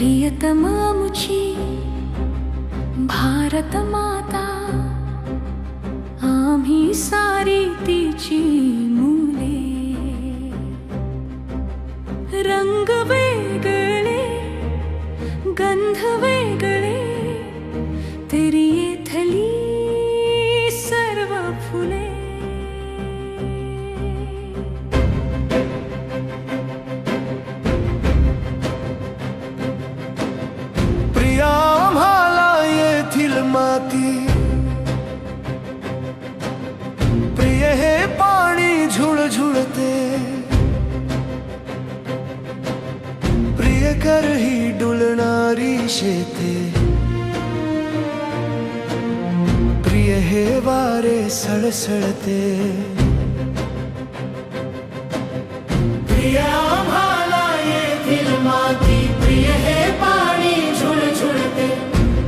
प्रियतमा मुझी भारत माता, आम्ही सारी तिची मुले. रंग वेगळे, गंध वेगळे, तेरी येथली सर्व फुले. प्रिया आम्हाला येथील माती, प्रिय हे पाणी झुळझुळते, प्रिय कर ही डुलणारी शेते, प्रिय हे वारे सळसळते. प्रिय आम्हाला येथील माती, प्रिय हे पाणी झुळझुळते,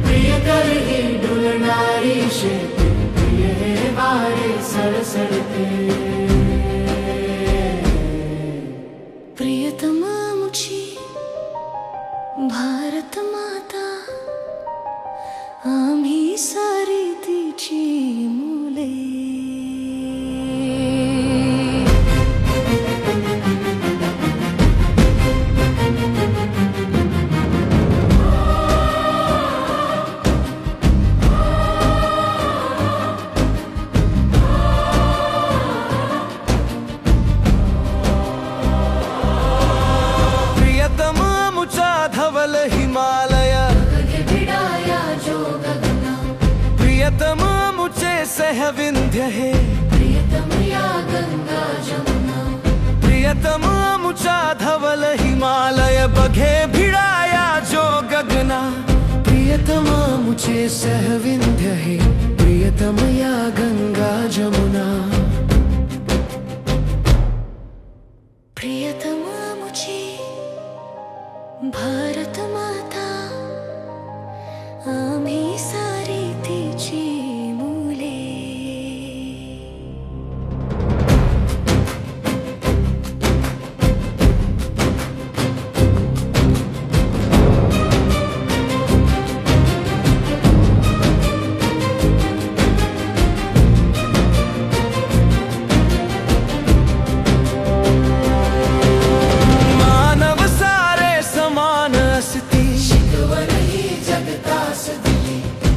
प्रिय कर ही डुलणारी शेते, प्रिय हे वारे सळसळते. प्रियतमा मुझी भारत माता, आम्ही सारी तिची मुले. धवल हिमालय, प्रियतम मुझे सह विंध्य है, प्रियतम या गंगा जमुना. प्रियतम मुझा धवल हिमालय, बघे भिड़ाया जो गगना. प्रियतम मुझे सह विंध्य है, प्रियतम या गंगा जमुना. प्रियतमा मुझी भारत माता, आम्ही सारी तिची मुले.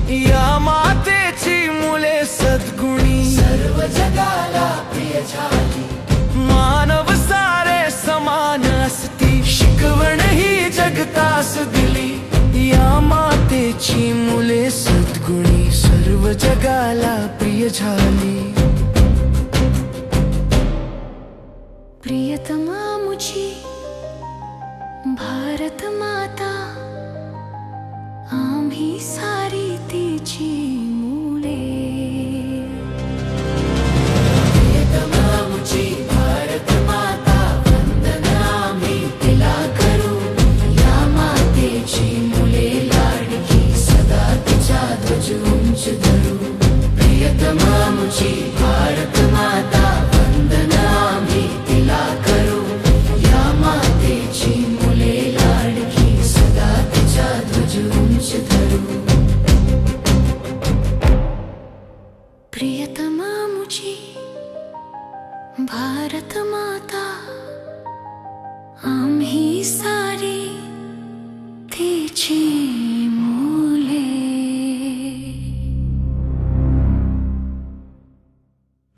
या मातेची मुले सद्गुणी सर्व जगाला प्रिय झाली. मानव सारे समान असती, शिकवण ही जगतास दिली. या मातेची मुले सद्गुणी सर्व जगाला प्रिय झाली. प्रियतमा मुझी भारत माता, आम्ही सारी तिची मुले. प्रियतमा मुझी भारत माता, वंदन आम्ही तिला करू. या मातेची मुले लाडकी, सदा तिचा ध्वज उंच धरू. प्रियतमा मुझी भारत माता, वंदन आम्ही तिला करू. या मातेची मुले लाडकी, सदा तिचा ध्वज उंच धरू. प्रियतमा मुझी भारत माता, आम्ही सारी तिची